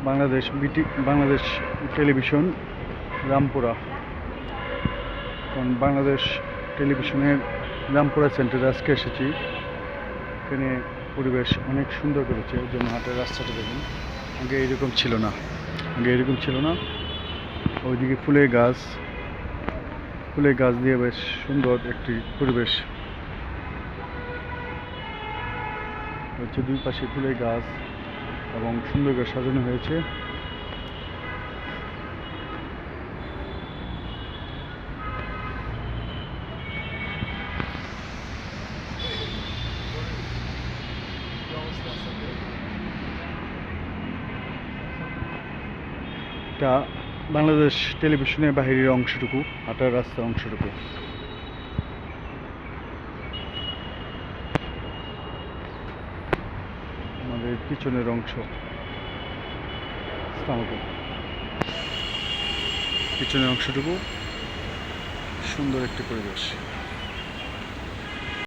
Bangladesh television Rampura. কারণ বাংলাদেশ টেলিভিশনের রামপুরা সেন্টারে আজকে এসেছি। এখানে পরিবেশ অনেক সুন্দর করেছে। ওই জন্য হাটের রাস্তাটা দেখুন, আগে এরকম ছিল না। ওইদিকে ফুলের গাছ দিয়ে বেশ সুন্দর একটি পরিবেশ হচ্ছে। দুই পাশে ফুলের গাছ এবং সুন্দর করে সাজানো হয়েছে। এটা বাংলাদেশ টেলিভিশনের বাহিরের অংশটুকু, হাটার রাস্তার অংশটুকু। আমাদের পিছনের অংশ, পিছনের অংশটুকু সুন্দর একটি পরিবেশ।